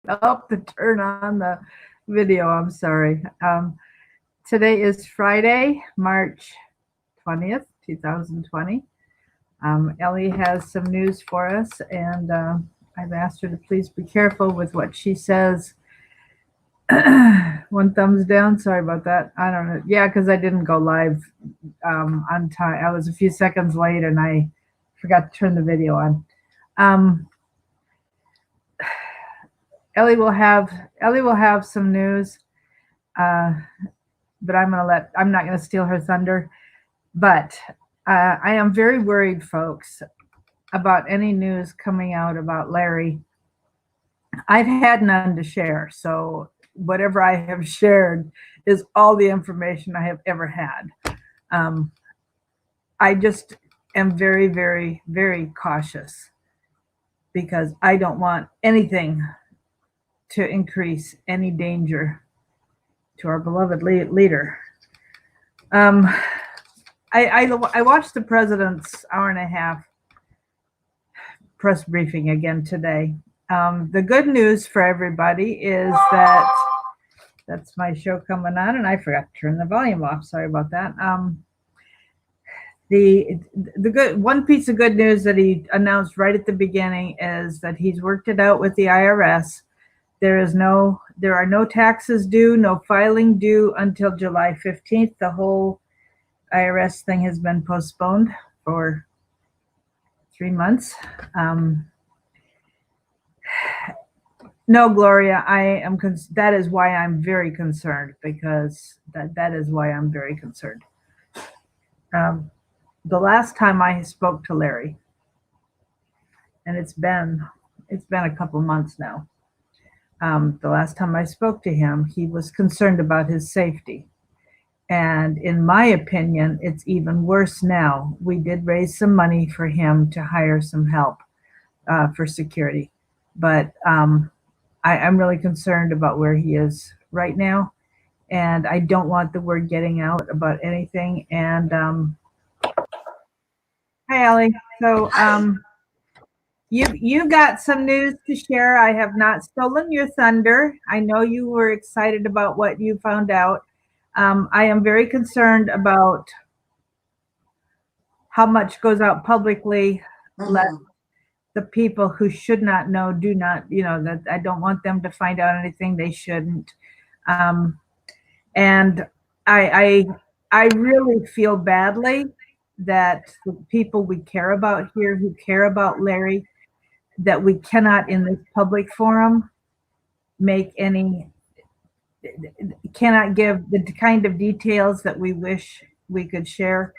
up to turn on the video. I'm sorry. Today is Friday, March 20th, 2020. Elly has some news for us, and I've asked her to please be careful with what she says. One thumbs down. Sorry about that. I don't know. Yeah, because I didn't go live on time. I was a few seconds late, and I forgot to turn the video on. Um, Elly will have some news, uh, but I'm not gonna steal her thunder. But I am very worried, folks, about any news coming out about Larry. I've had none to share, so whatever I have shared is all the information I have ever had. Um, I just am very, very, very cautious because I don't want anything to increase any danger to our beloved leader. Um, I watched the president's hour and a half press briefing again today. The good news for everybody is that that's my show coming on, and I forgot to turn the volume off. Sorry about that. The good one piece of good news that he announced right at the beginning is that he's worked it out with the IRS. There are no taxes due, no filing due until July 15th. The whole IRS thing has been postponed for 3 months. No, Gloria, that is why I'm very concerned, because that is why I'm very concerned. The last time I spoke to Larry, and it's been a couple months now. The last time I spoke to him, he was concerned about his safety. And in my opinion, it's even worse now. We did raise some money for him to hire some help for security. But I'm really concerned about where he is right now. And I don't want the word getting out about anything. And hi, Elly. So you got some news to share. I have not stolen your thunder. I know you were excited about what you found out. I am very concerned about how much goes out publicly. Let the people who should not know do not, that I don't want them to find out anything they shouldn't. And I really feel badly that the people we care about here, who care about Larry, that we cannot in this public forum cannot give the kind of details that we wish we could share.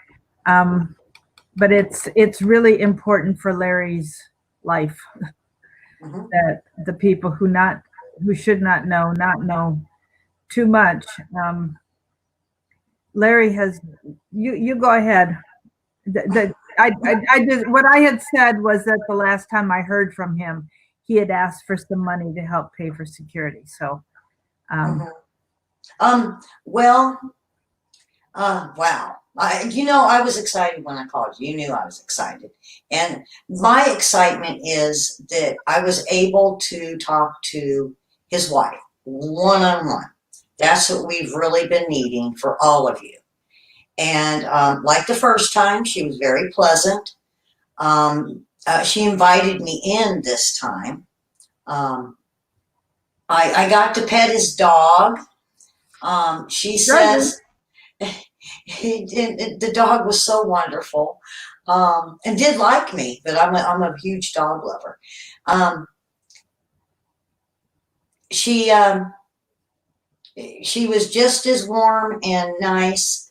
But it's really important for Larry's life that the people who should not know too much. Larry has you go ahead. I just what I had said was that the last time I heard from him, he had asked for some money to help pay for security. So, well, wow. I was excited when I called you. You knew I was excited. And my excitement is that I was able to talk to his wife one-on-one. That's what we've really been needing for all of you. And like the first time, she was very pleasant. She invited me in this time. I got to pet his dog. She says the dog was so wonderful, and did like me, but I'm a huge dog lover. She was just as warm and nice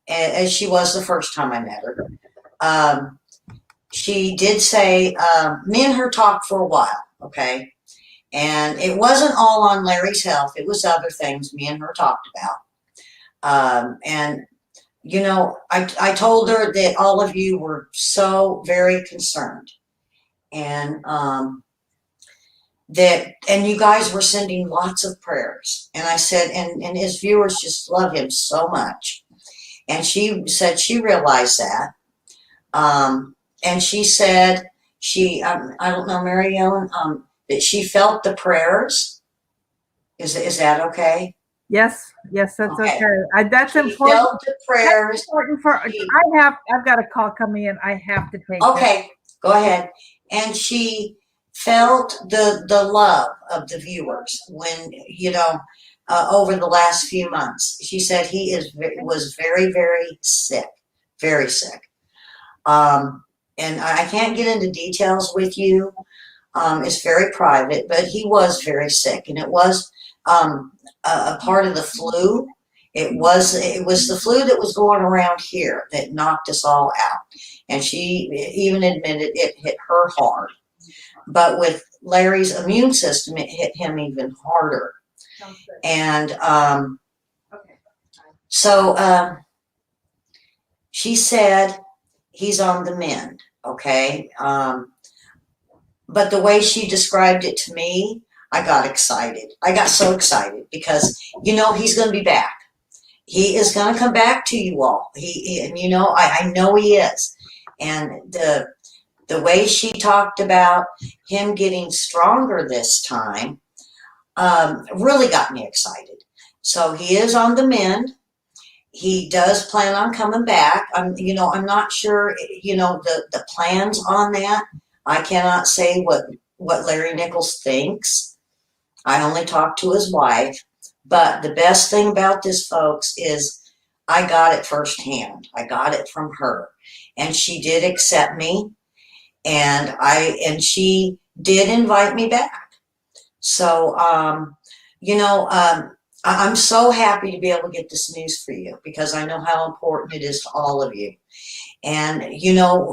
as she was the first time I met her. She did say, me and her talked for a while, okay? And it wasn't all on Larry's health. It was other things me and her talked about. And, I told her that all of you were so very concerned. And and you guys were sending lots of prayers. And I said, and his viewers just love him so much. And she said she realized that. And she said, I don't know, Mary Ellen, that she felt the prayers. Is that okay? Yes, yes, that's Okay. okay. That's She important. felt the That's prayers. important for. She, I've got a call coming in. I have to take it. okay, go ahead. And she felt the love of the viewers when, over the last few months. She said was very, very sick, very sick. And I can't get into details with you. It's very private, but he was very sick, and it was a part of the flu. It was the flu that was going around here that knocked us all out, and she even admitted it hit her hard. But with Larry's immune system, it hit him even harder. And so she said he's on the mend. Okay. But the way she described it to me, I got excited. I got so excited because, he's going to be back. He is going to come back to you all. And I know he is. And the way she talked about him getting stronger this time really got me excited. So he is on the mend. He does plan on coming back. I'm not sure, the plans on that. I cannot say what Larry Nichols thinks. I only talk to his wife. But the best thing about this, folks, is I got it firsthand. I got it from her. And she did accept me. And she did invite me back. So, I'm so happy to be able to get this news for you because I know how important it is to all of you. And,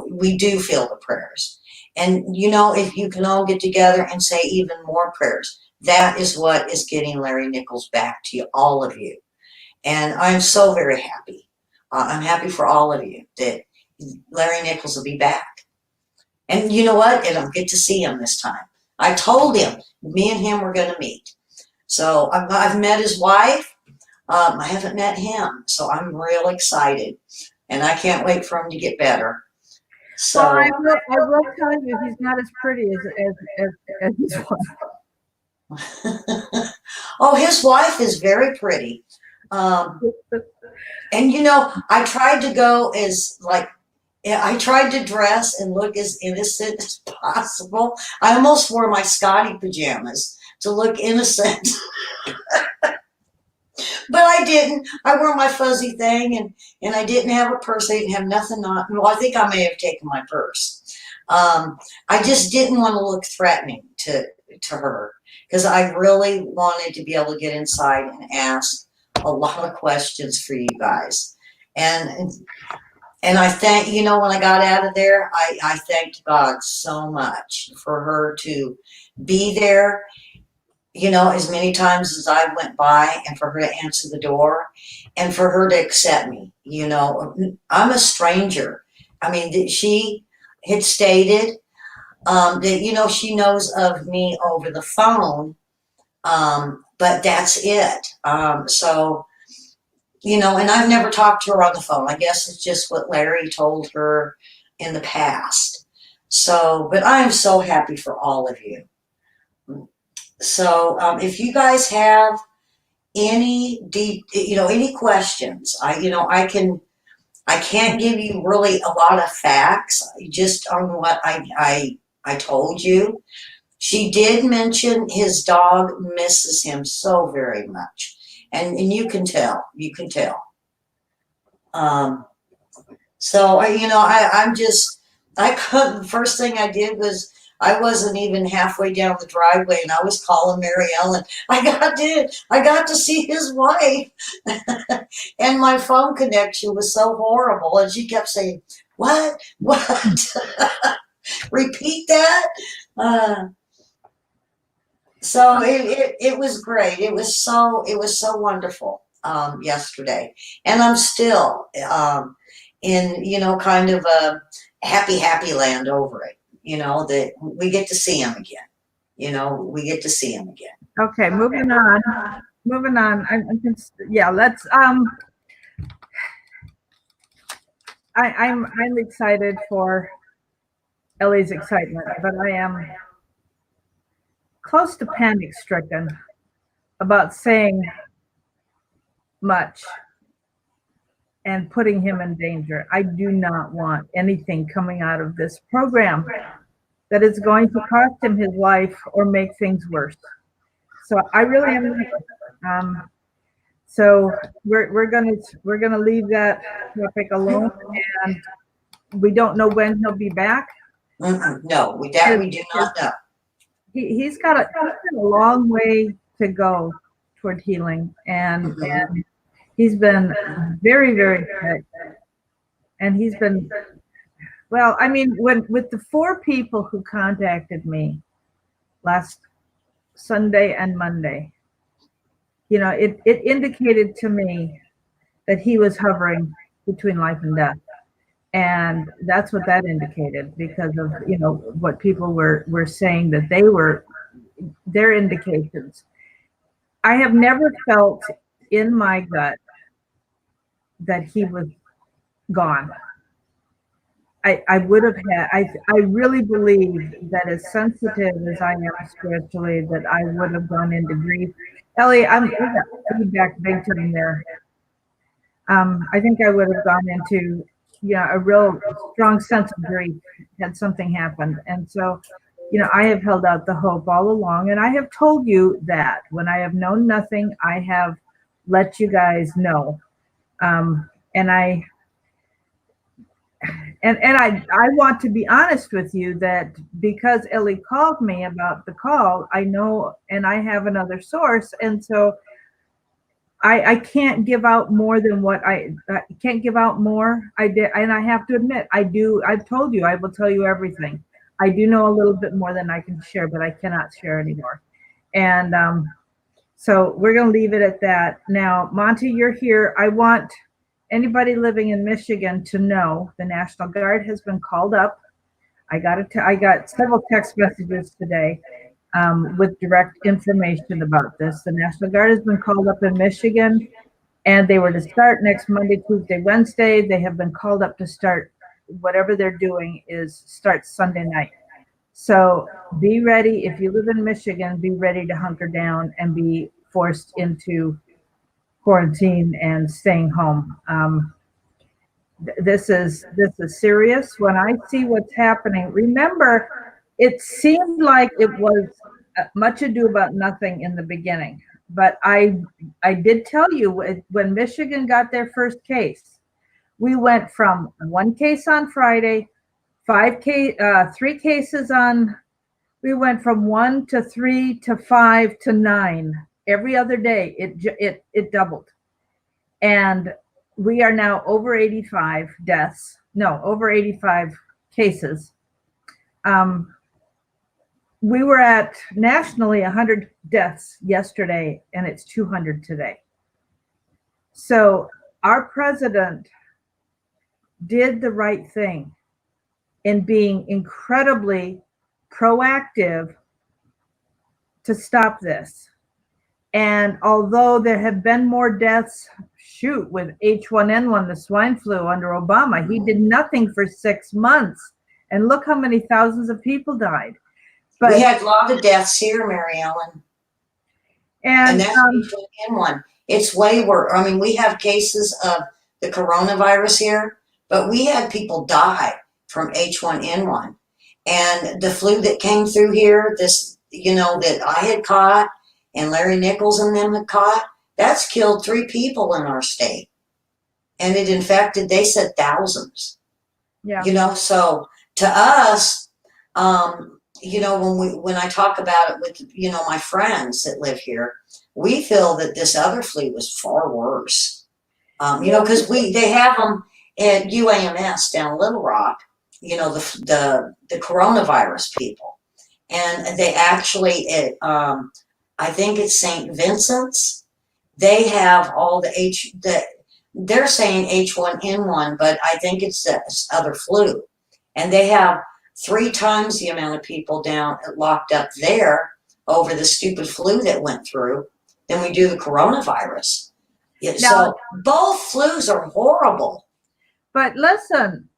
we do feel the prayers. And, if you can all get together and say even more prayers, that is what is getting Larry Nichols back to you, all of you. And I'm so very happy. I'm happy for all of you that Larry Nichols will be back. And you know what? And I'll get to see him this time. I told him, me and him were going to meet. So I've met his wife. I haven't met him. So I'm real excited. And I can't wait for him to get better. So Well, I will tell you, he's not as pretty as his wife. oh, his wife is very pretty. And I tried to go I tried to dress and look as innocent as possible. I almost wore my Scotty pajamas to look innocent. But I didn't. I wore my fuzzy thing and I didn't have a purse. I didn't have nothing on. Well, I think I may have taken my purse. I just didn't want to look threatening to her because I really wanted to be able to get inside and ask a lot of questions for you guys. And I thank, when I got out of there, I thanked God so much for her to be there, as many times as I went by and for her to answer the door and for her to accept me. I'm a stranger. I mean, she had stated that, she knows of me over the phone, but that's it. And I've never talked to her on the phone. I guess it's just what Larry told her in the past. So, but I am so happy for all of you. So, if you guys have any any questions, I can't give you really a lot of facts just on what I told you. She did mention his dog misses him so very much. And you can tell. So I couldn't. First thing I did was I wasn't even halfway down the driveway, and I was calling Mary Ellen. I got to see his wife, and my phone connection was so horrible, and she kept saying, "What? Repeat that." So it was great. It was so wonderful yesterday, and I'm still in kind of a happy land over it. That we get to see him again. We get to see him again. Okay, moving on. Yeah, let's. I'm excited for Elly's excitement, but I am close to panic stricken about saying much and putting him in danger. I do not want anything coming out of this program that is going to cost him his life or make things worse. So I really am nervous. So we're gonna leave that topic alone, and we don't know when he'll be back. No, we do not know. He's got a long way to go toward healing, and he's been very, very sick, and he's been, well, I mean, with the 4 people who contacted me last Sunday and Monday, you know, it indicated to me that he was hovering between life and death. And that's what that indicated, because of, you know, what people were saying that they were, their indications. I have never felt in my gut that he was gone. I would have had, I really believe that as sensitive as I am spiritually, that I would have gone into grief. Elly, I got feedback big time there. I think I would have gone into, you know, a real strong sense of grief had something happened. And so, you know, I have held out the hope all along, and I have told you that when I have known nothing, I have let you guys know. And I want to be honest with you that because Elly called me about the call, I know, and I have another source, and so I can't give out more than what I can't give out more. I did, and I have to admit, I do. I've told you, I will tell you everything. I do know a little bit more than I can share, but I cannot share anymore. And so we're going to leave it at that. Now, Monty, you're here. I want anybody living in Michigan to know the National Guard has been called up. I got several text messages today with direct information about this. The National Guard has been called up in Michigan, and they were to start next Monday, Tuesday, Wednesday. They have been called up to start whatever they're doing is start Sunday night. So be ready. If you live in Michigan, be ready to hunker down and be forced into quarantine and staying home. This is serious. When I see what's happening, remember, it seemed like it was much ado about nothing in the beginning. But I did tell you when Michigan got their first case, we went from 1 case on Friday, 3 cases on. We went from 1 to 3 to 5 to 9 every other day. It doubled, and we are now over 85 deaths. No, over 85 cases. We were at nationally 100 deaths yesterday, and it's 200 today. So our president did the right thing in being incredibly proactive to stop this. And although there have been more deaths, with H1N1, the swine flu under Obama, he did nothing for 6 months. And look how many thousands of people died. But we had a lot of deaths here, Mary Ellen. And that's H1N1. It's way worse. I mean, we have cases of the coronavirus here, but we had people die from H1N1. And the flu that came through here, this, you know, that I had caught and Larry Nichols and them had caught, that's killed 3 people in our state. And it infected, they said, thousands. Yeah. You know, so to us, you know, when I talk about it with, you know, my friends that live here, we feel that this other flu was far worse. You know, because they have them at UAMS down Little Rock, you know, the coronavirus people. And they actually, I think it's St. Vincent's, they have all they're saying H1N1, but I think it's this other flu. And they have 3 times the amount of people locked up there over the stupid flu that went through than we do the coronavirus. Yeah, so both flus are horrible. But listen,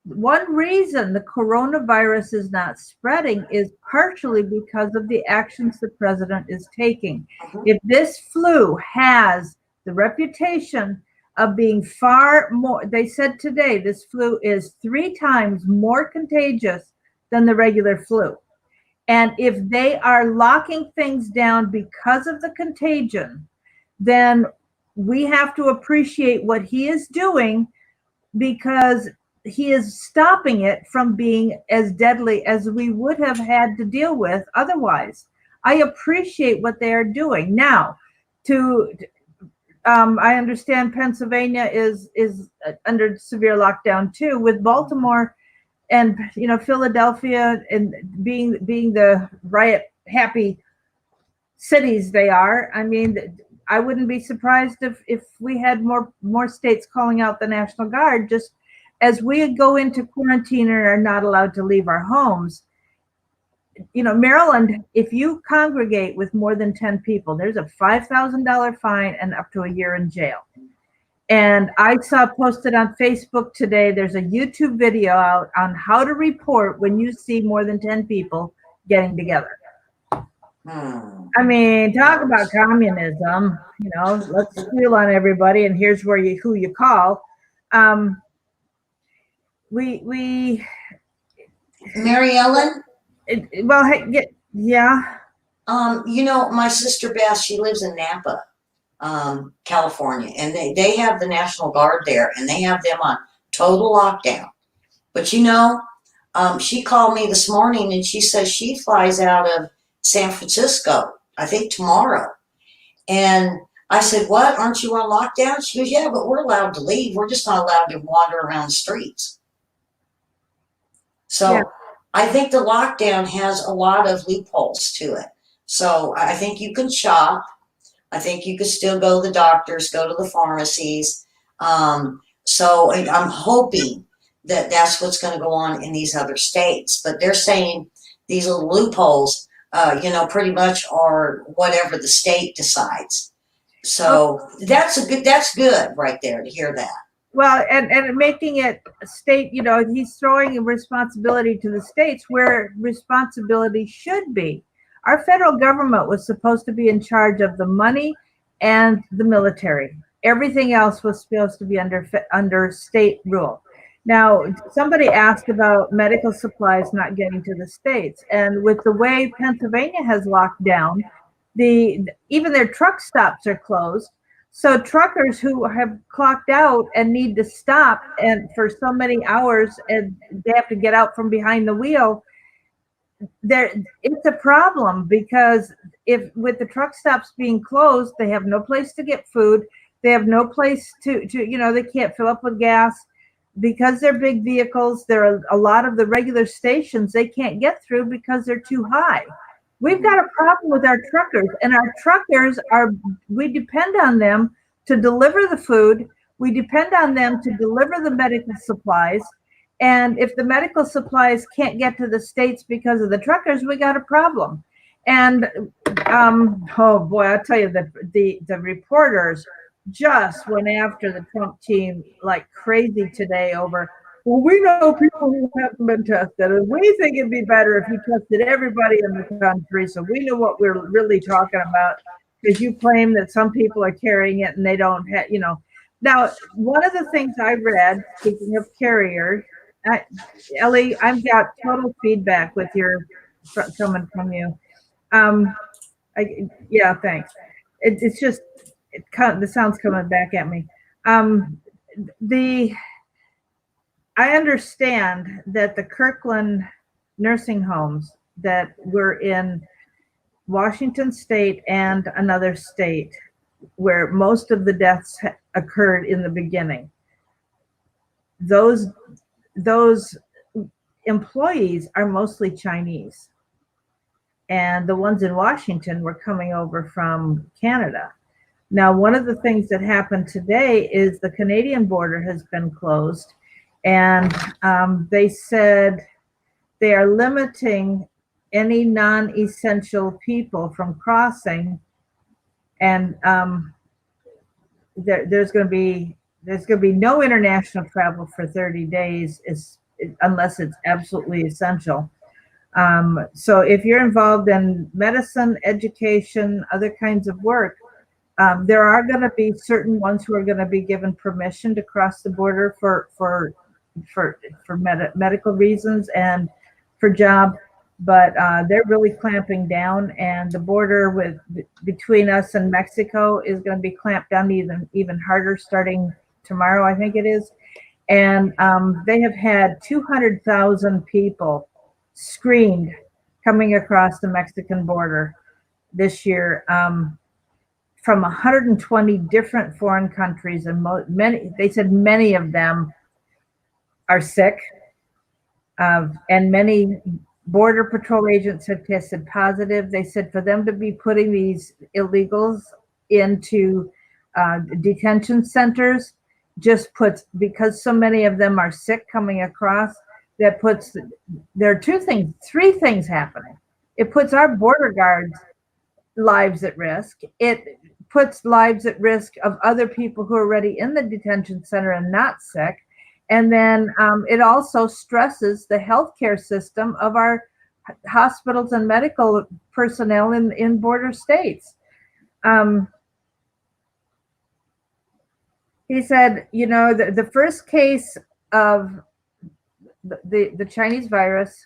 one reason the coronavirus is not spreading is partially because of the actions the president is taking. Mhm. If this flu has the reputation of being far more, they said today this flu is 3 times more contagious than the regular flu. And if they are locking things down because of the contagion, then we have to appreciate what he is doing, because he is stopping it from being as deadly as we would have had to deal with otherwise. I appreciate what they are doing now. To I understand Pennsylvania is under severe lockdown too, with Baltimore and Philadelphia and being the riot happy cities they are. I mean, I wouldn't be surprised if we had more states calling out the National Guard just as we go into quarantine and are not allowed to leave our homes. Maryland, if you congregate with more than 10 people, there's a $5,000 fine and up to a year in jail. And I saw posted on Facebook today, there's a YouTube video out on how to report when you see more than 10 people getting together. I mean, talk about communism. Let's steal on everybody, and here's who you call. We Mary Ellen, well, hey, yeah. my sister Beth, she lives in Napa, California, and they have the National Guard there, and they have them on total lockdown. But she called me this morning, and she says she flies out of San Francisco, I think tomorrow. And I said, "What? Aren't you on lockdown?" She goes, "Yeah, but we're allowed to leave. We're just not allowed to wander around the streets." So Yeah. I think the lockdown has a lot of loopholes to it. So I think you can shop. I think you could still go to the doctors, go to the pharmacies. So I'm hoping that that's what's going to go on in these other states. But they're saying these little loopholes, pretty much are whatever the state decides. So that's good right there to hear that. Well, and making it a state, he's throwing a responsibility to the states where responsibility should be. Our federal government was supposed to be in charge of the money and the military. Everything else was supposed to be under state rule. Now, somebody asked about medical supplies not getting to the states, and with the way Pennsylvania has locked down, even their truck stops are closed. So truckers who have clocked out and need to stop and for so many hours and they have to get out from behind the wheel, it's a problem, because if with the truck stops being closed, they have no place to get food. They have no place to they can't fill up with gas because they're big vehicles. There are a lot of the regular stations they can't get through because they're too high. We've got a problem with our truckers, and our truckers we depend on them to deliver the food. We depend on them to deliver the medical supplies. And if the medical supplies can't get to the states because of the truckers, we got a problem. And oh boy, I'll tell you that the reporters just went after the Trump team like crazy today over, well, we know people who haven't been tested, and we think it'd be better if you tested everybody in the country so we know what we're really talking about, because you claim that some people are carrying it and they don't have, Now, one of the things I read, speaking of carrier, Elly, I've got total feedback with your coming from you. Yeah, thanks. It's just the sound's coming back at me. The I understand that the Kirkland nursing homes that were in Washington State and another state where most of the deaths occurred in the beginning, those employees are mostly Chinese. And the ones in Washington were coming over from Canada. Now, one of the things that happened today is the Canadian border has been closed, and they said they are limiting any non-essential people from crossing, and there's going to be no international travel for 30 days, unless it's absolutely essential. So if you're involved in medicine, education, other kinds of work, there are going to be certain ones who are going to be given permission to cross the border for medical reasons and for job, but they're really clamping down, and the border between us and Mexico is going to be clamped down even harder starting tomorrow, I think it is. And they have had 200,000 people screened coming across the Mexican border this year. From 120 different foreign countries, and they said many of them are sick, and many border patrol agents have tested positive. They said for them to be putting these illegals into detention centers just puts, because so many of them are sick coming across, that puts, there are three things happening. It puts our border guards lives at risk. It puts lives at risk of other people who are already in the detention center and not sick. And then it also stresses the healthcare system of our hospitals and medical personnel in border states. He said, the first case of the Chinese virus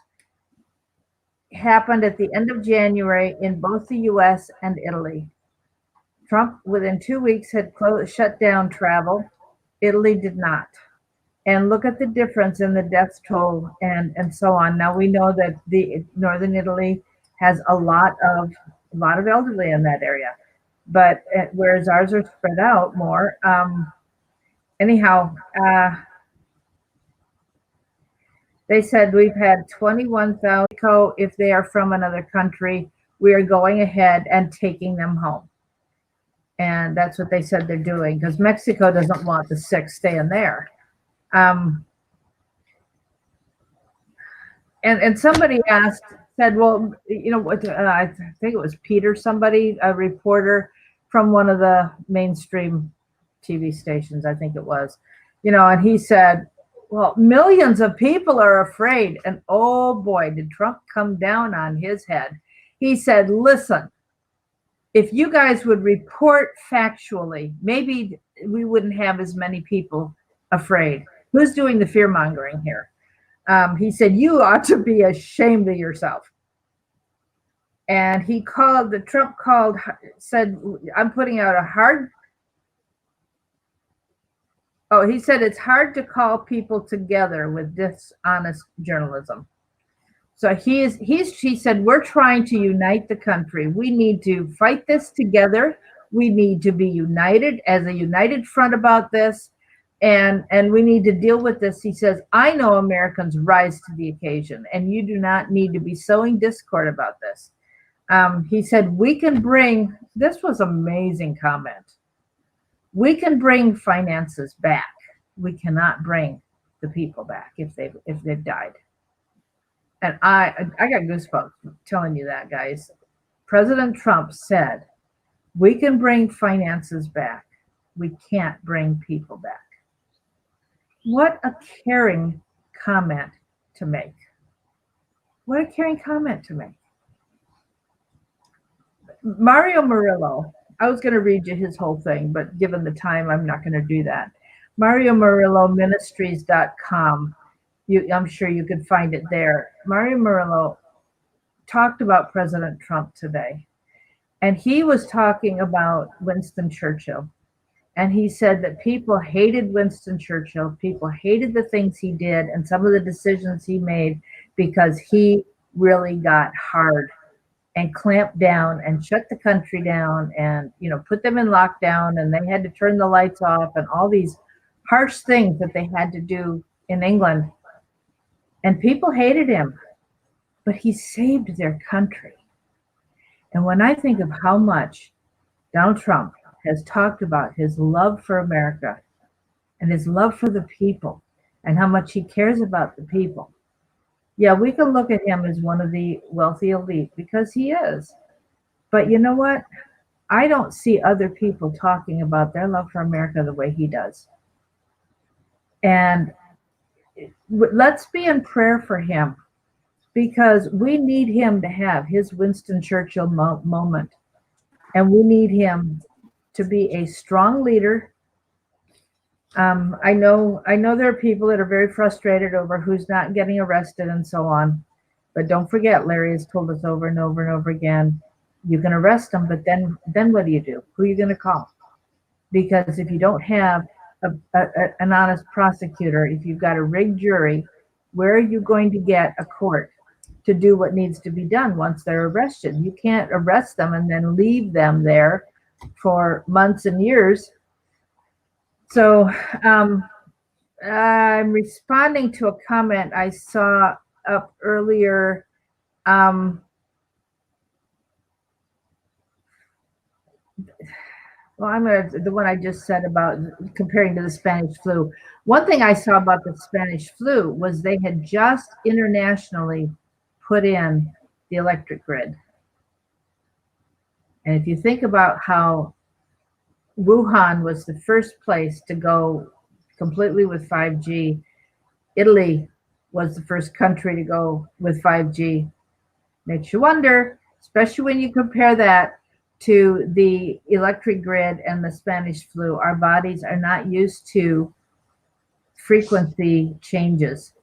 happened at the end of January in both the US and Italy. Trump, within 2 weeks, had shut down travel. Italy did not. And look at the difference in the death toll and so on. Now we know that the northern Italy has a lot of elderly in that area, but whereas ours are spread out more. Anyhow, they said we've had 21,000. If they are from another country, we are going ahead and taking them home. And that's what they said they're doing, because Mexico doesn't want the sick staying there. And somebody said, well, what? I think it was Peter, somebody, a reporter from one of the mainstream TV stations, I think it was, and he said, well, millions of people are afraid. And oh boy, did Trump come down on his head. He said, listen, if you guys would report factually, maybe we wouldn't have as many people afraid. Who's doing the fear mongering here? He said, you ought to be ashamed of yourself. And Trump said, I'm putting out he said it's hard to call people together with dishonest journalism. So he said, we're trying to unite the country. We need to fight this together. We need to be united as a united front about this. And we need to deal with this. He says, I know Americans rise to the occasion, and you do not need to be sowing discord about this. He said, this was amazing comment. We can bring finances back. We cannot bring the people back if they've died. And I got goosebumps telling you that, guys. President Trump said, we can bring finances back. We can't bring people back. What a caring comment to make. What a caring comment to make. Mario Murillo, I was going to read you his whole thing, but given the time, I'm not going to do that. Mario Murillo Ministries.com. I'm sure you could find it there. Mario Murillo talked about President Trump today, and he was talking about Winston Churchill. And he said that people hated Winston Churchill. People hated the things he did and some of the decisions he made because he really got hard and clamped down and shut the country down and, put them in lockdown, and they had to turn the lights off and all these harsh things that they had to do in England. And people hated him, but he saved their country. And when I think of how much Donald Trump has talked about his love for America and his love for the people and how much he cares about the people, yeah, we can look at him as one of the wealthy elite because he is. But you know what? I don't see other people talking about their love for America the way he does. And let's be in prayer for him, because we need him to have his Winston Churchill moment, and we need him to be a strong leader. I know there are people that are very frustrated over who's not getting arrested and so on, but don't forget, Larry has told us over and over and over again, you can arrest them, but then what do you do? Who are you going to call? Because if you don't have an honest prosecutor, if you've got a rigged jury, where are you going to get a court to do what needs to be done once they're arrested? You can't arrest them and then leave them there for months and years. So I'm responding to a comment I saw up earlier. Well, the one I just said about comparing to the Spanish flu. One thing I saw about the Spanish flu was they had just internationally put in the electric grid. And if you think about how Wuhan was the first place to go completely with 5G, Italy was the first country to go with 5G. Makes you wonder, especially when you compare that to the electric grid and the Spanish flu. Our bodies are not used to frequency changes.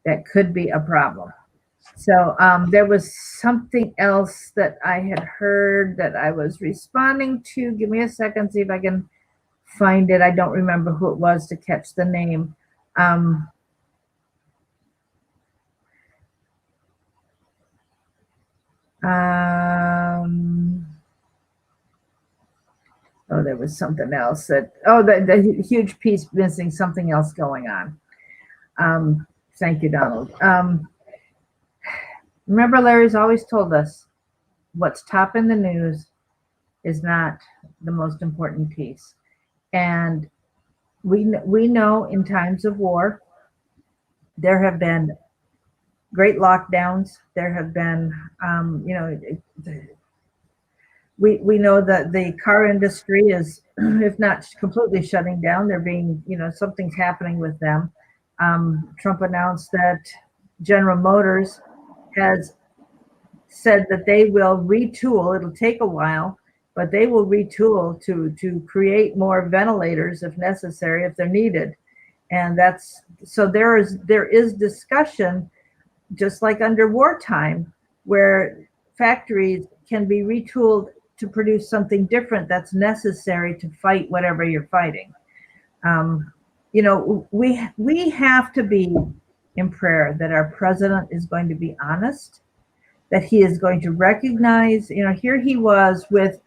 That could be a problem. So there was something else that I had heard that I was responding to. Give me a second, see if I can find it. I don't remember who it was to catch the name. Oh, there was something else the huge piece missing, something else going on. Thank you, Donald. Remember, Larry's always told us what's top in the news is not the most important piece. And we know in times of war, there have been great lockdowns. There have been, we know that the car industry is, if not completely shutting down, they're being, something's happening with them. Trump announced that General Motors has said that they will retool. It'll take a while, but they will retool to create more ventilators if necessary, if they're needed. And that's so there is discussion, just like under wartime, where factories can be retooled to produce something different that's necessary to fight whatever you're fighting. We have to be in prayer that our president is going to be honest, that he is going to recognize, here he was with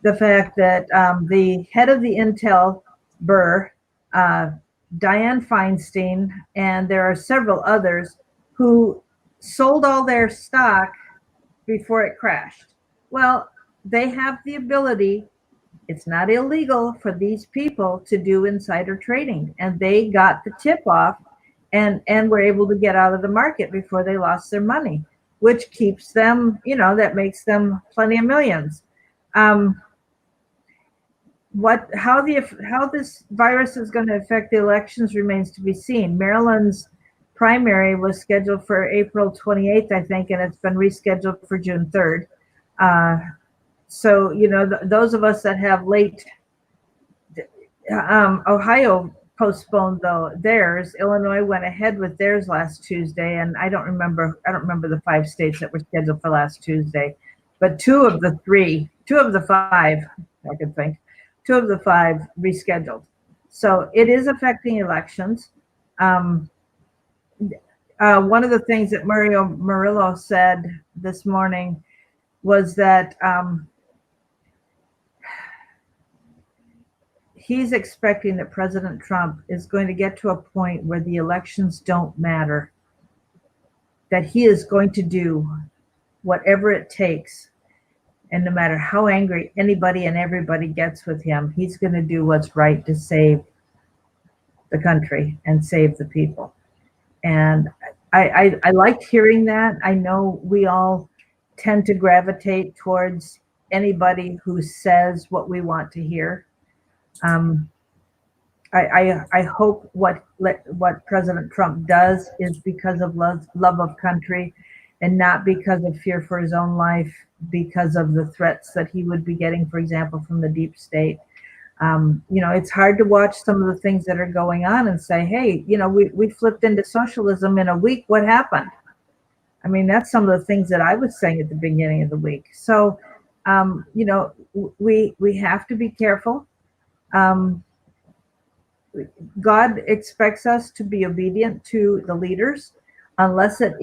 the fact that the head of the Intel Burr, Dianne Feinstein, and there are several others who sold all their stock before it crashed. Well, they have the ability, it's not illegal for these people to do insider trading, and they got the tip off and were able to get out of the market before they lost their money, which keeps them, that makes them plenty of millions. How this virus is going to affect the elections remains to be seen. Maryland's primary was scheduled for April 28th, I think, and it's been rescheduled for June 3rd. So, those of us that have late, Ohio postponed theirs. Illinois went ahead with theirs last Tuesday, and I don't remember the 5 states that were scheduled for last Tuesday, but two of the 5, I could think, 2 of the 5 rescheduled. So it is affecting elections. One of the things that Mario Murillo said this morning was that he's expecting that President Trump is going to get to a point where the elections don't matter, that he is going to do whatever it takes. And no matter how angry anybody and everybody gets with him, he's going to do what's right to save the country and save the people. And I liked hearing that. I know we all tend to gravitate towards anybody who says what we want to hear. I hope what President Trump does is because of love of country, and not because of fear for his own life, because of the threats that he would be getting, for example, from the deep state. It's hard to watch some of the things that are going on and say, hey, we flipped into socialism in a week. What happened? I mean, that's some of the things that I was saying at the beginning of the week. So, we have to be careful. Um, God expects us to be obedient to the leaders, unless it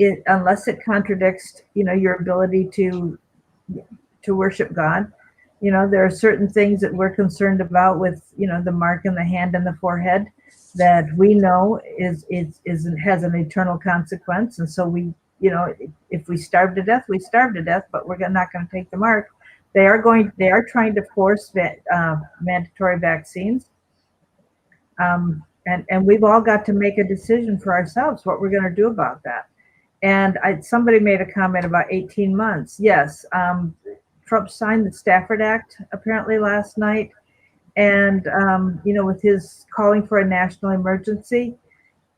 contradicts, your ability to worship God. There are certain things that we're concerned about with, the mark in the hand and the forehead, that we know is has an eternal consequence. And so if we starve to death, we starve to death, but we're not going to take the mark. They are trying to force mandatory vaccines. And we've all got to make a decision for ourselves what we're going to do about that. And somebody made a comment about 18 months. Yes, Trump signed the Stafford Act apparently last night, and with his calling for a national emergency,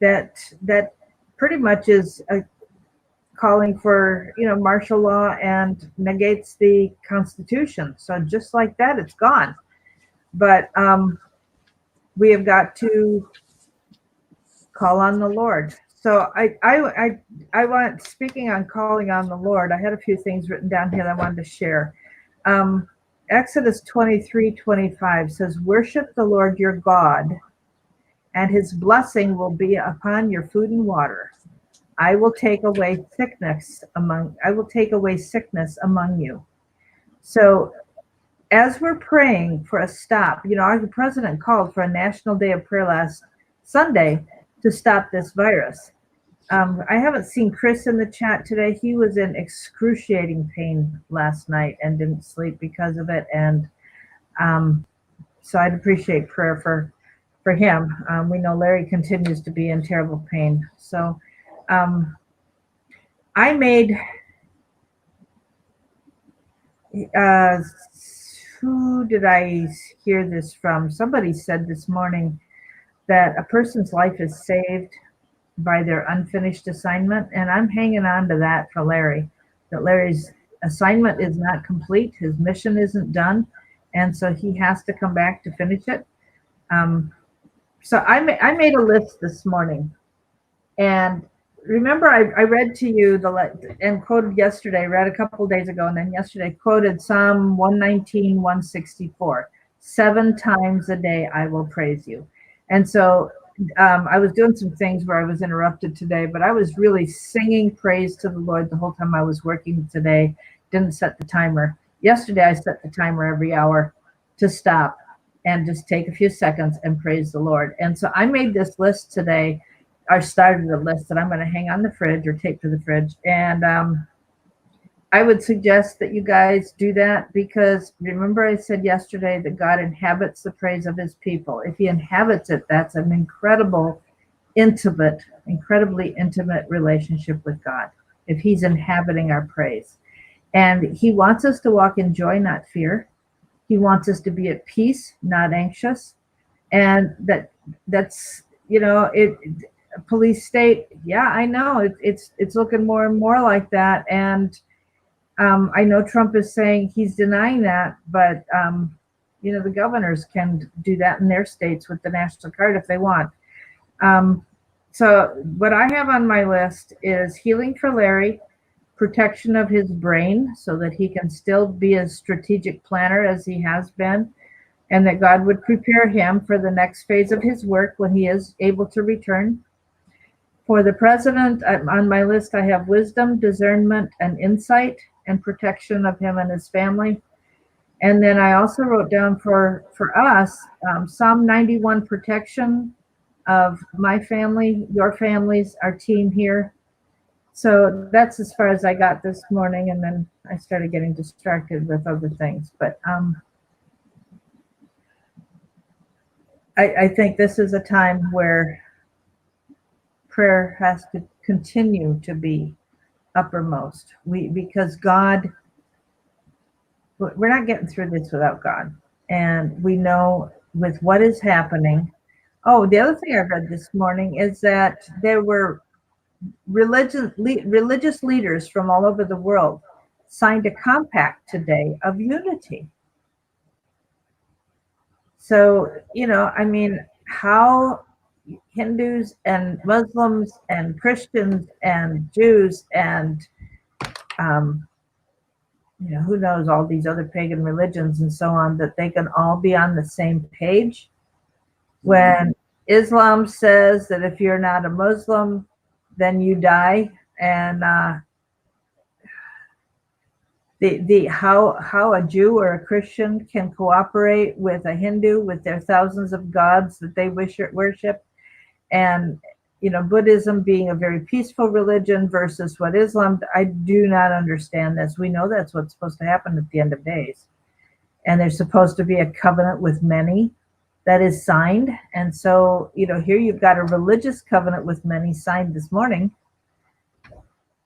that pretty much is calling for martial law and negates the Constitution. So just like that, it's gone. But we have got to call on the Lord. So I want, speaking on calling on the Lord, I had a few things written down here that I wanted to share. Exodus 23:25 says, worship the Lord your God, and his blessing will be upon your food and water. I will take away sickness among you. So as we're praying for a stop, our president called for a national day of prayer last Sunday to stop this virus. I haven't seen Chris in the chat today. He was in excruciating pain last night and didn't sleep because of it. And so I'd appreciate prayer for him. We know Larry continues to be in terrible pain. So I made, who did I hear this from? Somebody said this morning that a person's life is saved by their unfinished assignment. And I'm hanging on to that for Larry, that Larry's assignment is not complete. His mission isn't done. And so he has to come back to finish it. So I made a list this morning. And remember, I read to you and quoted yesterday, read a couple days ago, and then yesterday quoted Psalm 119, 164. 7 times a day I will praise you. And so I was doing some things where I was interrupted today, but I was really singing praise to the Lord the whole time I was working today. Didn't set the timer. Yesterday, I set the timer every hour to stop and just take a few seconds and praise the Lord. And so I made this list today. I started a list that I'm going to hang on the fridge or tape to the fridge. And I would suggest that you guys do that, because remember I said yesterday that God inhabits the praise of his people. If he inhabits it, that's an incredibly intimate relationship with God, if he's inhabiting our praise. And he wants us to walk in joy, not fear. He wants us to be at peace, not anxious. And that's, police state. Yeah, I know it's looking more and more like that. And I know Trump is saying he's denying that, but the governors can do that in their states with the National Guard if they want. So what I have on my list is healing for Larry, protection of his brain so that he can still be a strategic planner as he has been, and that God would prepare him for the next phase of his work when he is able to return. For the president, on my list, I have wisdom, discernment, and insight, and protection of him and his family. And then I also wrote down for us, Psalm 91, protection of my family, your families, our team here. So that's as far as I got this morning, and then I started getting distracted with other things. But I think this is a time where prayer has to continue to be uppermost. Because God, we're not getting through this without God. And we know with what is happening, Oh, the other thing I read this morning is that there were religious leaders from all over the world signed a compact today of unity. So, I mean, how Hindus and Muslims and Christians and Jews and, um, who knows, all these other pagan religions and so on, that they can all be on the same page when Islam says that if you're not a Muslim, then you die. And the how a Jew or a Christian can cooperate with a Hindu with their thousands of gods that they worship, and Buddhism being a very peaceful religion versus what Islam. I do not understand this. We know that's what's supposed to happen at the end of days, and there's supposed to be a covenant with many that is signed. And so here you've got a religious covenant with many signed this morning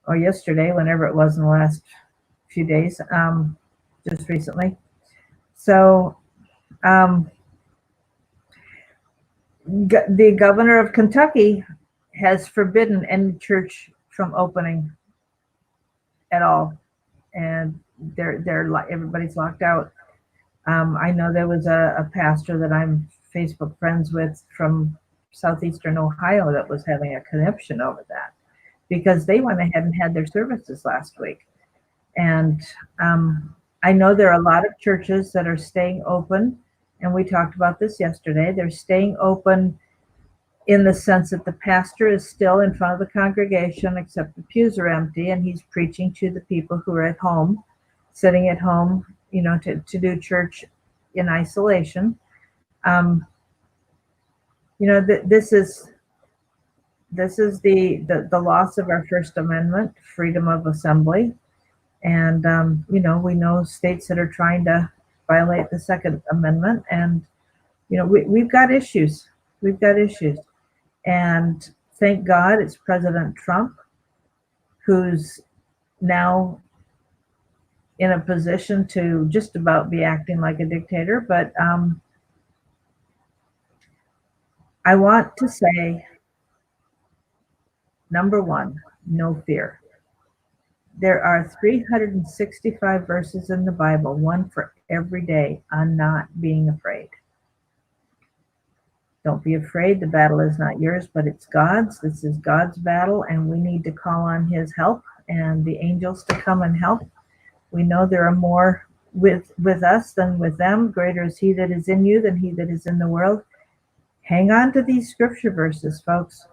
or yesterday, whenever it was in the last few days, just recently. So the governor of Kentucky has forbidden any church from opening at all, and everybody's locked out. I know there was a pastor that I'm Facebook friends with from southeastern Ohio that was having a conniption over that because they went ahead and had their services last week. And I know there are a lot of churches that are staying open, and we talked about this yesterday. They're staying open in the sense that the pastor is still in front of the congregation, except the pews are empty, and he's preaching to the people who are at home, sitting at home, to do church in isolation. This is the loss of our First Amendment, freedom of assembly. And, we know states that are trying to violate the Second Amendment. And, we've got issues. We've got issues. And thank God it's President Trump who's now in a position to just about be acting like a dictator. But I want to say, number one, no fear. There are 365 verses in the Bible, one for every day, on not being afraid. Don't be afraid. The battle is not yours, but it's God's. This is God's battle, and we need to call on his help and the angels to come and help. We know there are more with us than with them. Greater is he that is in you than he that is in the world. Hang on to these scripture verses, folks.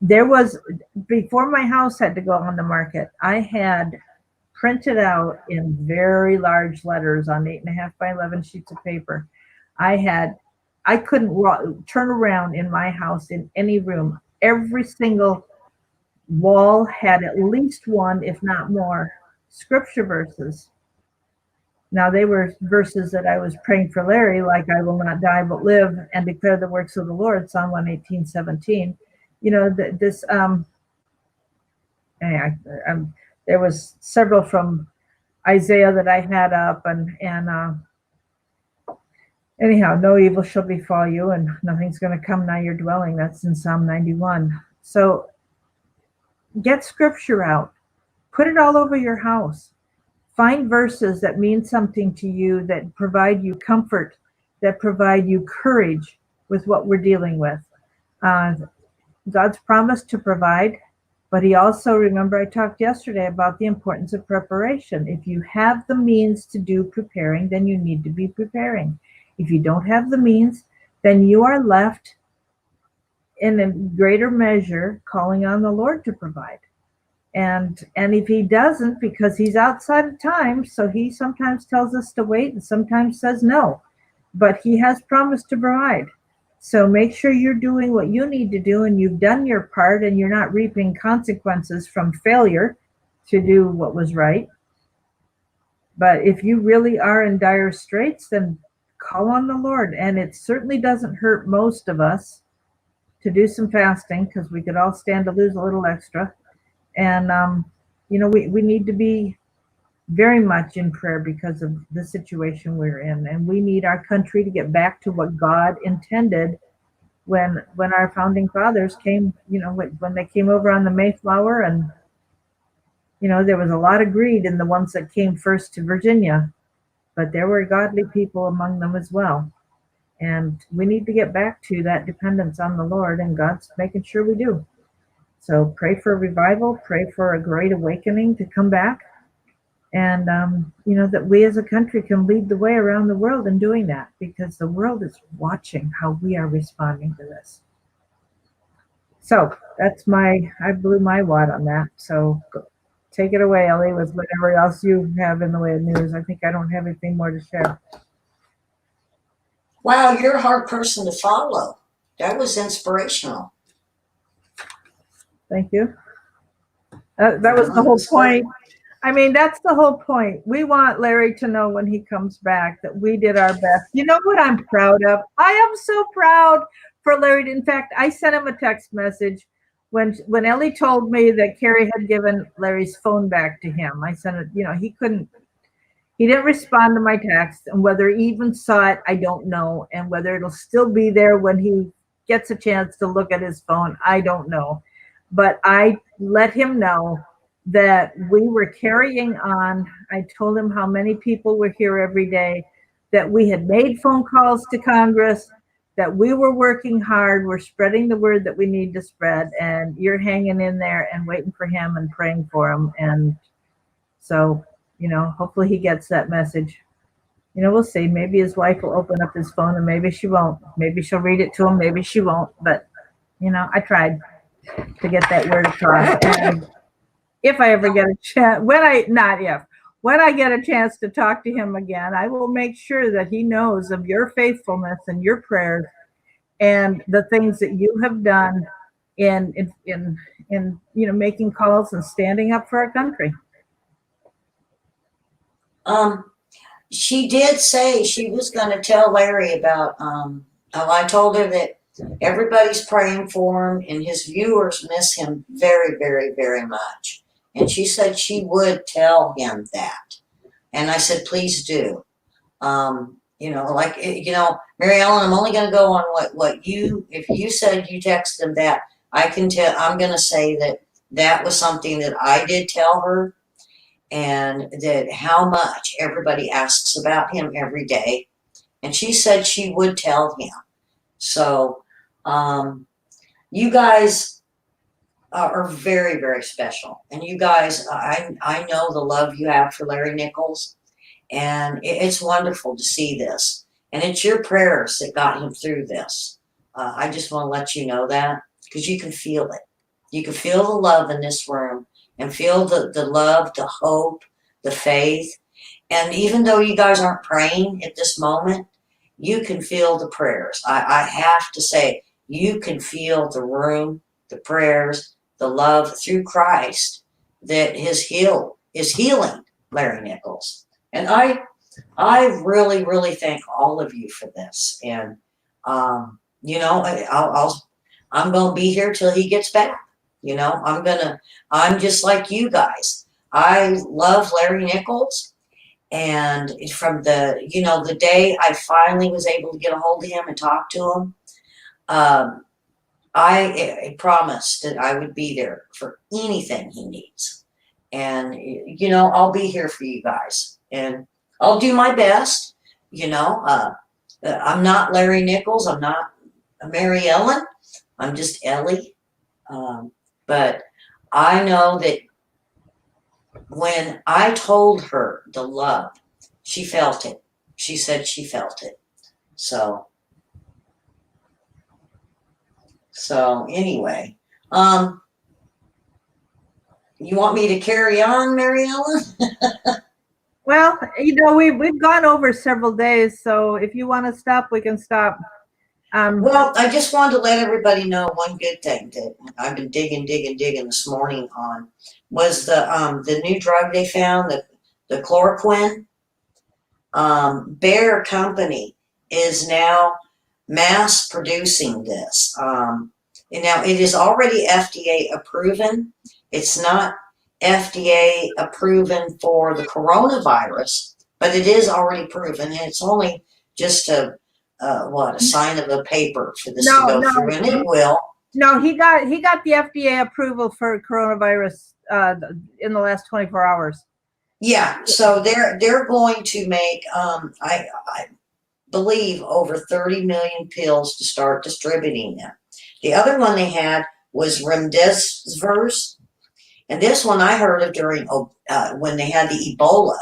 There was, before my house had to go on the market, I had printed out in very large letters on 8.5 by 11 sheets of paper. I couldn't turn around in my house in any room. Every single wall had at least one, if not more, scripture verses. Now, they were verses that I was praying for Larry, like I will not die but live and declare the works of the Lord, Psalm 118:17. There was several from Isaiah that I had up, and anyhow, no evil shall befall you, and nothing's going to come nigh your dwelling. That's in Psalm 91. So get scripture out. Put it all over your house. Find verses that mean something to you, that provide you comfort, that provide you courage with what we're dealing with. God's promised to provide, but he also, remember I talked yesterday about the importance of preparation. If you have the means to do preparing, then you need to be preparing. If you don't have the means, then you are left in a greater measure calling on the Lord to provide. And if he doesn't, because he's outside of time, so he sometimes tells us to wait and sometimes says no, but he has promised to provide. So make sure you're doing what you need to do, and you've done your part, and you're not reaping consequences from failure to do what was right. But if you really are in dire straits, then call on the Lord. And it certainly doesn't hurt most of us to do some fasting, because we could all stand to lose a little extra. And, we need to be very much in prayer because of the situation we're in. And we need our country to get back to what God intended when our founding fathers came, when they came over on the Mayflower, and there was a lot of greed in the ones that came first to Virginia, but there were godly people among them as well. And we need to get back to that dependence on the Lord, and God's making sure we do. So pray for revival, pray for a great awakening to come back, and that we as a country can lead the way around the world in doing that, because the world is watching how we are responding to this. So I blew my wad on that. So take it away, Elly, with whatever else you have in the way of news. I think I don't have anything more to share. Wow, you're a hard person to follow. That was inspirational. Thank you. That was the whole point. I mean, that's the whole point. We want Larry to know when he comes back that we did our best. You know what I'm proud of? I am so proud for Larry. In fact, I sent him a text message when Elly told me that Carrie had given Larry's phone back to him. I sent it, he didn't respond to my text, and whether he even saw it, I don't know. And whether it'll still be there when he gets a chance to look at his phone, I don't know. But I let him know that we were carrying on. I told him how many people were here every day, that we had made phone calls to Congress, that we were working hard, we're spreading the word that we need to spread, and you're hanging in there and waiting for him and praying for him. And so, hopefully he gets that message. We'll see. Maybe his wife will open up his phone, and maybe she won't. Maybe she'll read it to him, maybe she won't. But, I tried to get that word across. And if I ever get a chance, when I get a chance to talk to him again, I will make sure that he knows of your faithfulness and your prayers and the things that you have done in making calls and standing up for our country. She did say she was going to tell Larry about, I told her that everybody's praying for him and his viewers miss him very, very, very much. And she said she would tell him that. And I said, please do. Mary Ellen, I'm only going to go on if you said you texted him that, I'm going to say that was something that I did tell her, and that how much everybody asks about him every day. And she said she would tell him. So, you guys are very, very special. And you guys, I know the love you have for Larry Nichols, and it's wonderful to see this. And it's your prayers that got him through this. I just want to let you know that, because you can feel it. You can feel the love in this room, and feel the love, the hope, the faith. And even though you guys aren't praying at this moment, you can feel the prayers. I have to say, you can feel the room, the prayers, the love through Christ that is healing Larry Nichols. And I really, really thank all of you for this. And I'm going to be here till he gets back. I'm just like you guys. I love Larry Nichols. And from the day I finally was able to get a hold of him and talk to him, I promised that I would be there for anything he needs. And, I'll be here for you guys. And I'll do my best. I'm not Larry Nichols. I'm not Mary Ellen. I'm just Elly. But I know that when I told her the love, she felt it. She said she felt it. So anyway, you want me to carry on, Mary Ellen? Well, we've gone over several days, so if you want to stop, we can stop. Well, I just wanted to let everybody know one good thing that I've been digging this morning on was the new drug they found, the chloroquine. Bayer Company is now mass producing this. And now it is already FDA approven. It's not FDA approven for the coronavirus, but it is already proven, and it's only just a a sign of a paper for this to No, go no, through, and it will. no. He got the FDA approval for coronavirus in the last 24 hours. Yeah, so they're going to make I believe over 30 million pills to start distributing them. The other one they had was remdesivir, and this one I heard of during when they had the Ebola.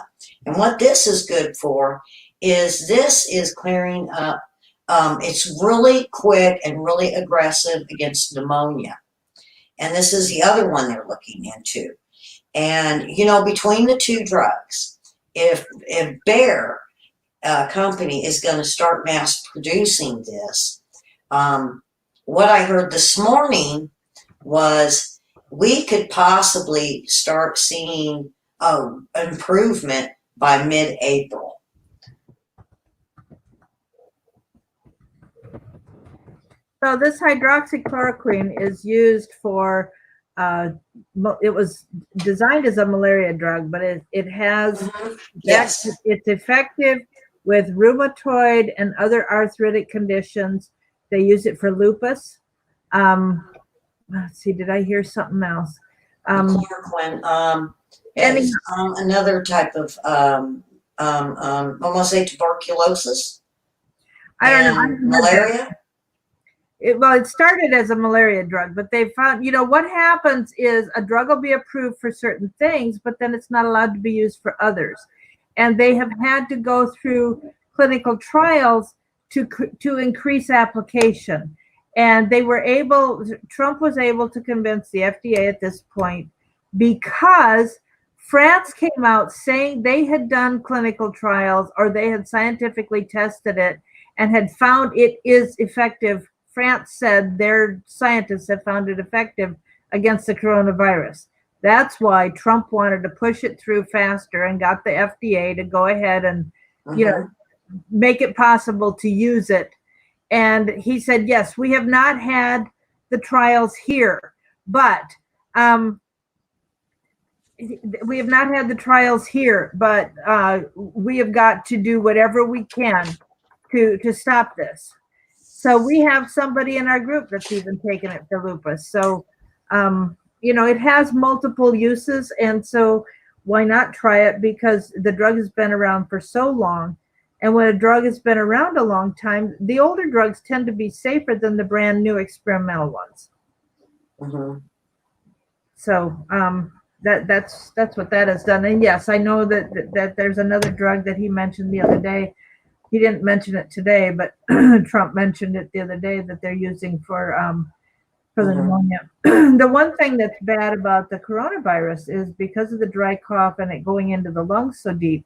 And what this is good for is this is clearing up. It's really quick and really aggressive against pneumonia. And this is the other one they're looking into. And you know, between the two drugs, if Bayer company is going to start mass producing this, what I heard this morning was we could possibly start seeing improvement by mid-April. So this hydroxychloroquine is used for, it was designed as a malaria drug, but it has, Yes. it's effective with rheumatoid and other arthritic conditions. They use it for lupus. Let's see, did I hear something else? Chloroquine is another type of almost say tuberculosis. I don't know. Malaria. It started as a malaria drug, but they found, you know, what happens is a drug will be approved for certain things, but then it's not allowed to be used for others. And they have had to go through clinical trials to increase application. And Trump was able to convince the FDA at this point because France came out saying they had done clinical trials or they had scientifically tested it and had found it is effective. France said their scientists have found it effective against the coronavirus. That's why Trump wanted to push it through faster and got the FDA to go ahead and, you know, make it possible to use it. And he said, yes, we have not had the trials here, but we have got to do whatever we can to stop this. So we have somebody in our group that's even taken it for lupus. So, you know, it has multiple uses. And so why not try it? Because the drug has been around for so long. And when a drug has been around a long time, the older drugs tend to be safer than the brand new experimental ones. So that's what that has done. And yes, I know that there's another drug that he mentioned the other day. He didn't mention it today, but Trump mentioned it the other day that they're using for the pneumonia. The one thing that's bad about the coronavirus is because of the dry cough and it going into the lungs so deep,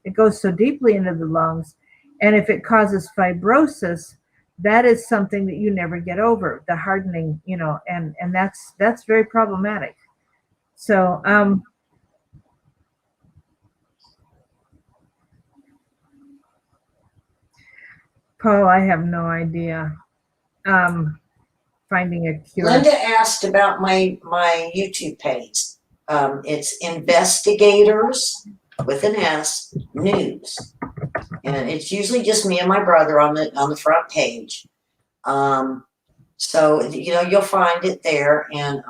it goes so deeply into the lungs. And if it causes fibrosis, that is something that you never get over, the hardening, you know, and that's very problematic. So, Paul, I have no idea. Finding a cure. Linda asked about my YouTube page. It's Investigators with an S News, and it's usually just me and my brother on the front page. So you know you'll find it there. And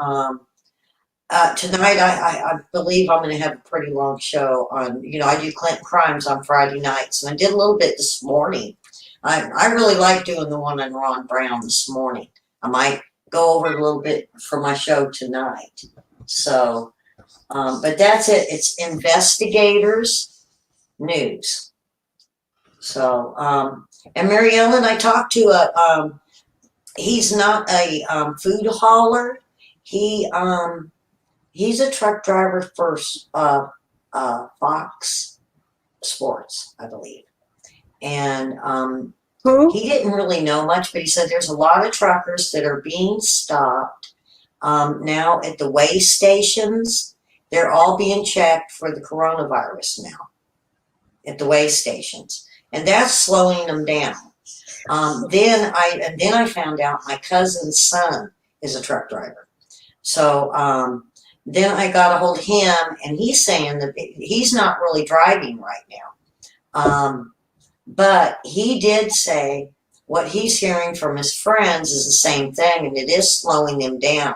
tonight I believe I'm going to have a pretty long show on. You know, I do Clinton Crimes on Friday nights, and I did a little bit this morning. I really like doing the one on Ron Brown this morning. I might go over a little bit for my show tonight. So, but that's it. It's Investigators News. So, and Mary Ellen, I talked to he's not a food hauler. He's a truck driver for Fox Sports, I believe. And he didn't really know much, but he said there's a lot of truckers that are being stopped now at the weigh stations. They're all being checked for the coronavirus now at the weigh stations, and that's slowing them down. Then I found out my cousin's son is a truck driver. So then I got a hold of him, and he's saying that he's not really driving right now. But he did say what he's hearing from his friends is the same thing, and it is slowing them down.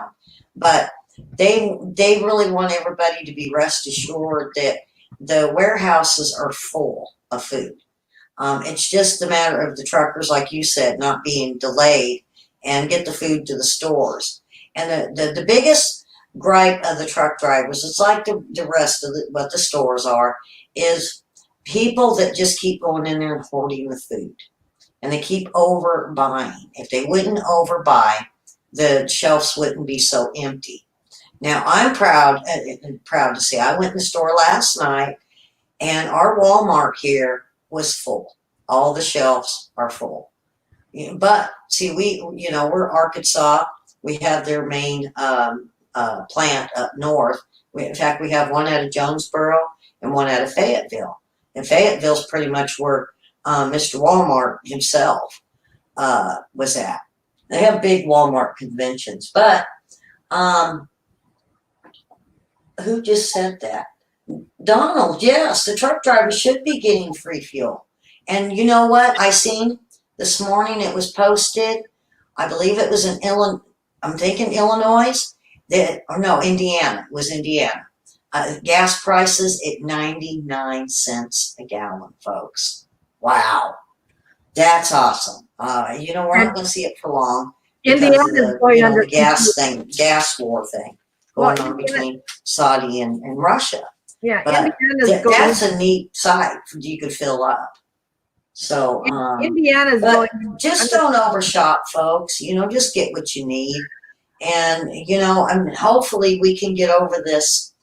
But they really want everybody to be rest assured that the warehouses are full of food. It's just a matter of the truckers, like you said, not being delayed and get the food to the stores. And the biggest gripe of the truck drivers, it's like the rest of what the stores are, is people that just keep going in there and hoarding the food. And they keep overbuying. If they wouldn't overbuy, the shelves wouldn't be so empty. Now, I'm proud to say I went in the store last night, and our Walmart here was full. All the shelves are full. But see, we're Arkansas. We have their main plant up north. In fact, we have one out of Jonesboro and one out of Fayetteville. And Fayetteville's pretty much where Mr. Walmart himself was at. They have big Walmart conventions. But who just said that? Donald, yes, the truck drivers should be getting free fuel. And you know what? I seen this morning it was posted. I believe it was in Illinois. I'm thinking Illinois. Or no, Indiana. It was Indiana. Gas prices at 99 cents a gallon, folks. Wow. That's awesome. We're not going to see it for long because of the gas war thing going on between Saudi and Russia. Yeah, but that's a neat site you could fill up. So Indiana's going. Just don't overshop, folks. Just get what you need, and hopefully we can get over this.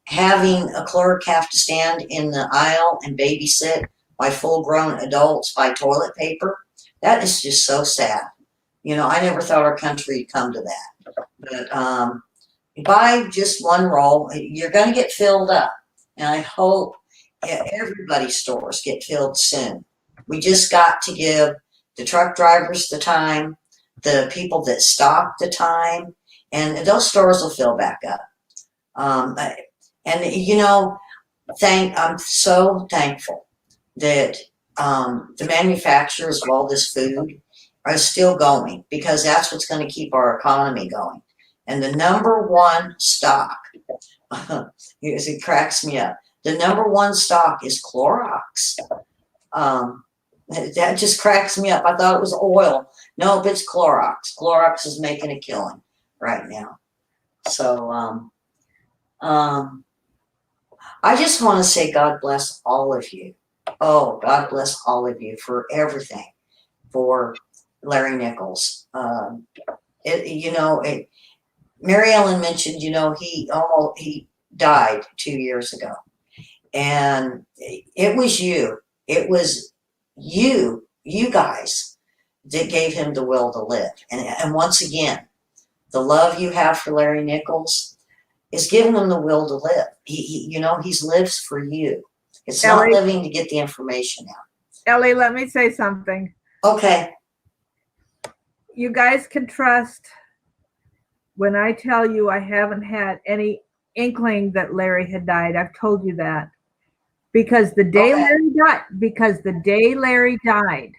Having a clerk have to stand in the aisle and babysit by full-grown adults by toilet paper. That is just so sad. I never thought our country would come to that. But buy just one roll, you're going to get filled up. And I hope everybody's stores get filled soon. We just got to give the truck drivers the time, the people that stock the time, and those stores will fill back up. I'm so thankful that the manufacturers of all this food are still going, because that's what's going to keep our economy going. And the number one stock, it cracks me up, the number one stock is Clorox. That just cracks me up. I thought it was oil. Nope, it's Clorox. Clorox is making a killing right now. So I just want to say God bless all of you. Oh, God bless all of you for everything, for Larry Nichols. Mary Ellen mentioned, he died 2 years ago. And it was you. It was you guys that gave him the will to live. And once again, the love you have for Larry Nichols is giving him the will to live. He lives for you. It's Elly, not living to get the information out. Elly, let me say something. Okay. You guys can trust when I tell you I haven't had any inkling that Larry had died. I've told you that. Because the day Larry died,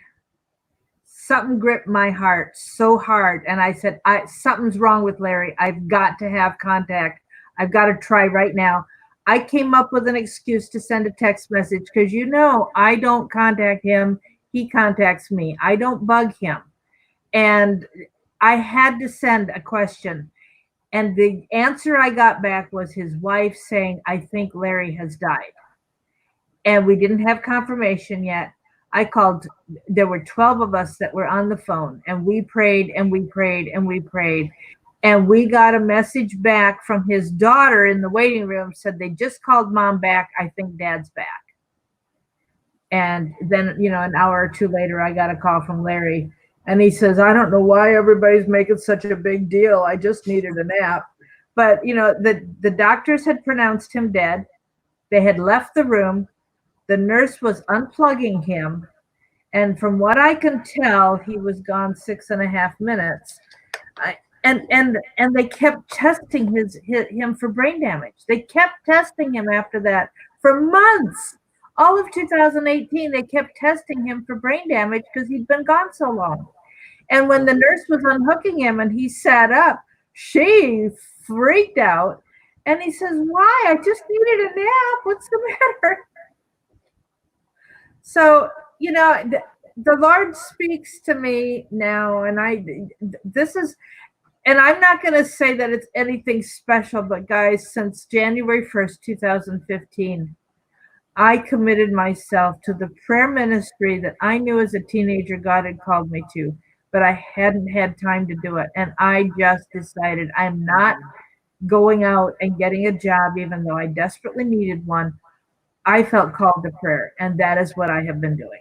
something gripped my heart so hard. And I said, something's wrong with Larry. I've got to have contact. I've got to try right now. I came up with an excuse to send a text message because I don't contact him. He contacts me. I don't bug him. And I had to send a question. And the answer I got back was his wife saying, I think Larry has died. And we didn't have confirmation yet. I called, there were 12 of us that were on the phone, and we prayed and we prayed and we prayed. And we got a message back from his daughter in the waiting room, said they just called mom back. I think dad's back. And then, an hour or two later, I got a call from Larry. And he says, I don't know why everybody's making such a big deal. I just needed a nap. But, the doctors had pronounced him dead. They had left the room. The nurse was unplugging him. And from what I can tell, he was gone 6.5 minutes. And they kept testing him for brain damage. They kept testing him after that for months. All of 2018, they kept testing him for brain damage because he'd been gone so long. And when the nurse was unhooking him and he sat up, she freaked out. And he says, "Why? I just needed a nap. What's the matter?" So, the Lord speaks to me now, and this is, and I'm not going to say that it's anything special, but guys, since January 1st, 2015, I committed myself to the prayer ministry that I knew as a teenager God had called me to, but I hadn't had time to do it. And I just decided I'm not going out and getting a job, even though I desperately needed one. I felt called to prayer, and that is what I have been doing.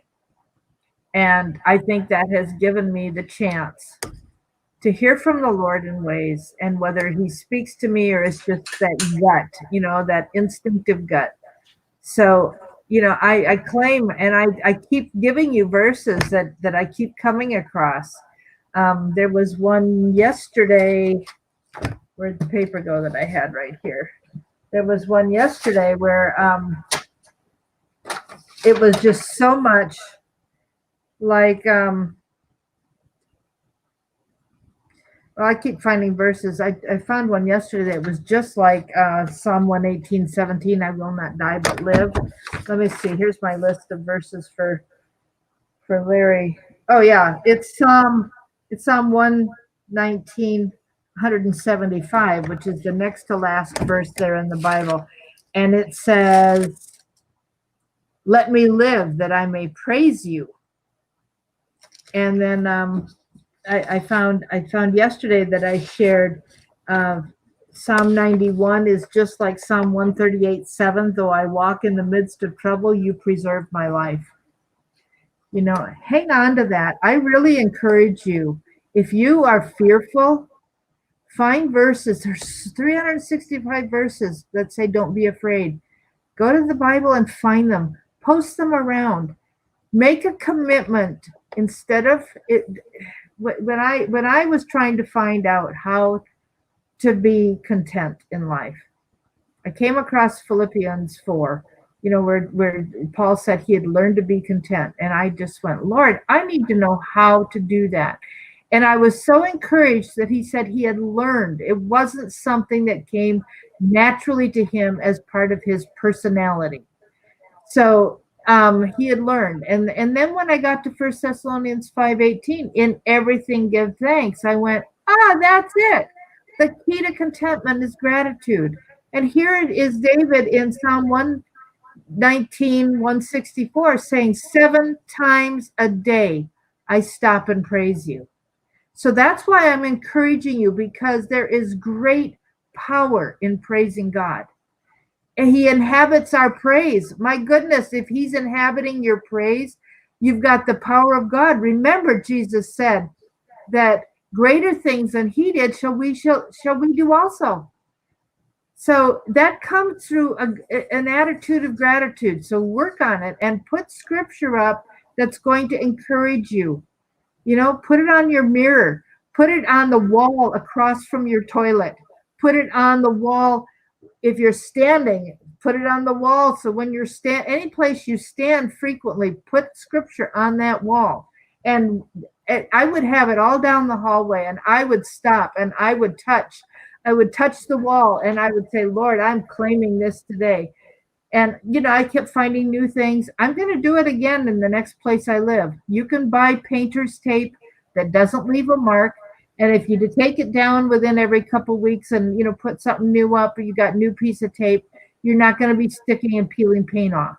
And I think that has given me the chance to hear from the Lord in ways, and whether he speaks to me or it's just that gut, that instinctive gut. So, I claim, and I keep giving you verses that I keep coming across. There was one yesterday. Where'd the paper go that I had right here? There was one yesterday where it was just so much like, well, I keep finding verses. I found one yesterday that was just like Psalm 118:17. I will not die but live. Let me see. Here's my list of verses for Larry. Oh yeah, it's Psalm 119:175, which is the next to last verse there in the Bible, and it says, "Let me live that I may praise you." And then I found yesterday that I shared Psalm 91 is just like Psalm 138:7. Though I walk in the midst of trouble, you preserve my life. Hang on to that. I really encourage you. If you are fearful, find verses. There's 365 verses that say don't be afraid. Go to the Bible and find them. Post them around. Make a commitment instead of it. When I was trying to find out how to be content in life, I came across Philippians 4, where Paul said he had learned to be content. And I just went, Lord, I need to know how to do that. And I was so encouraged that he said he had learned. It wasn't something that came naturally to him as part of his personality. So he had learned. And then when I got to 1 Thessalonians 5:18, in everything give thanks, I went, that's it. The key to contentment is gratitude. And here it is David in Psalm 119:164 saying, 7 times a day I stop and praise you. So that's why I'm encouraging you, because there is great power in praising God. And he inhabits our praise. My goodness, if he's inhabiting your praise, you've got the power of God. Remember, Jesus said that greater things than he did shall we do also. So that comes through an attitude of gratitude. So work on it and put scripture up that's going to encourage you. Put it on your mirror. Put it on the wall across from your toilet. Put it on the wall if you're standing. Put it on the wall so when you're any place you stand frequently, put scripture on that wall. And I would have it all down the hallway, and I would stop and I would touch the wall, and I would say, Lord, I'm claiming this today. And, I kept finding new things. I'm going to do it again in the next place I live. You can buy painter's tape that doesn't leave a mark. And if you take it down within every couple weeks and, put something new up, or you got new piece of tape, you're not going to be sticking and peeling paint off.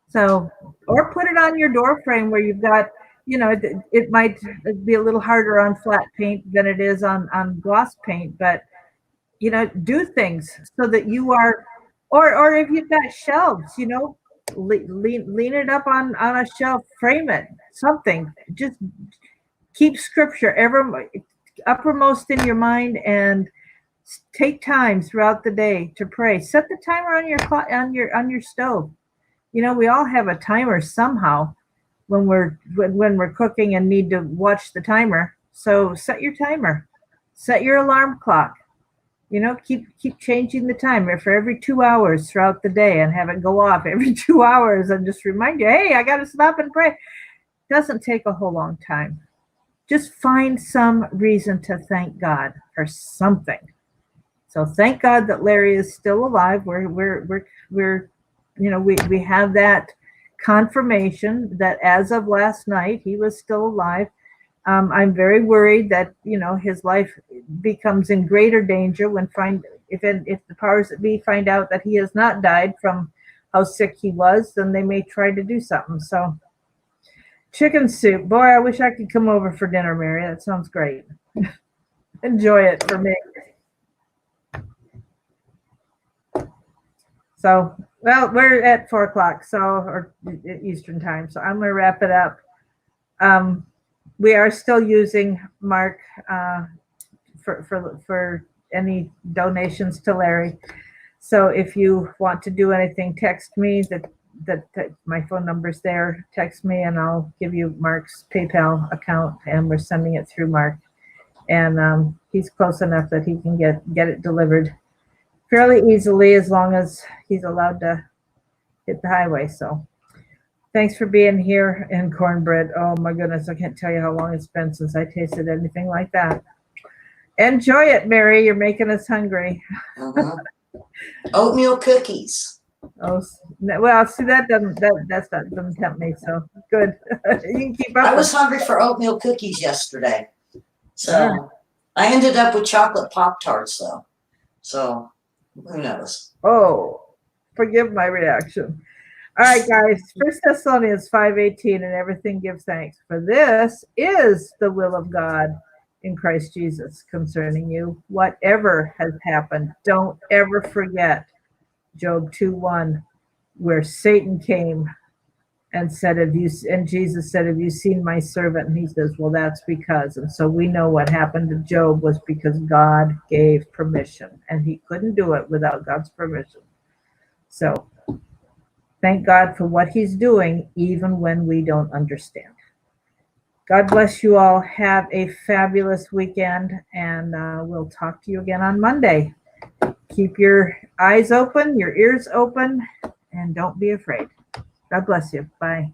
So, or put it on your door frame where you've got, it might be a little harder on flat paint than it is on gloss paint, but, do things so that you are, or if you've got shelves, lean it up on a shelf, frame it, something. Just keep scripture ever uppermost in your mind, and take time throughout the day to pray. Set the timer on your stove. We all have a timer somehow when we're cooking and need to watch the timer. So set your timer. Set your alarm clock. keep changing the time for every 2 hours throughout the day, and have it go off every 2 hours, and just remind you, hey, I got to stop and pray. Doesn't take a whole long time. Just find some reason to thank God for something. So thank God that Larry is still alive. We have that confirmation that as of last night he was still alive. I'm very worried that his life becomes in greater danger if the powers that be find out that he has not died from how sick he was, then they may try to do something. So chicken soup, boy, I wish I could come over for dinner, Mary. That sounds great. Enjoy it for me. So, well, we're at 4 o'clock, or Eastern time. So I'm going to wrap it up. We are still using Mark for any donations to Larry. So if you want to do anything, text me. That my phone number's there. Text me, and I'll give you Mark's PayPal account, and we're sending it through Mark. And he's close enough that he can get it delivered fairly easily, as long as he's allowed to hit the highway. So thanks for being here. And cornbread, oh my goodness, I can't tell you how long it's been since I tasted anything like that. Enjoy it, Mary. You're making us hungry. Oatmeal cookies. Oh well, see, that doesn't tempt me. So good. You can keep up. I was hungry for oatmeal cookies yesterday, so I ended up with chocolate Pop-Tarts though. So who knows? Oh, forgive my reaction. All right, guys. 1 Thessalonians 5:18, and everything give thanks, for this is the will of God in Christ Jesus concerning you. Whatever has happened, don't ever forget Job 2:1, where Satan came and said, and Jesus said, have you seen my servant? And he says, well, that's because. And so we know what happened to Job was because God gave permission, and he couldn't do it without God's permission. So thank God for what he's doing, even when we don't understand. God bless you all. Have a fabulous weekend, and we'll talk to you again on Monday. Keep your eyes open, your ears open, and don't be afraid. God bless you. Bye.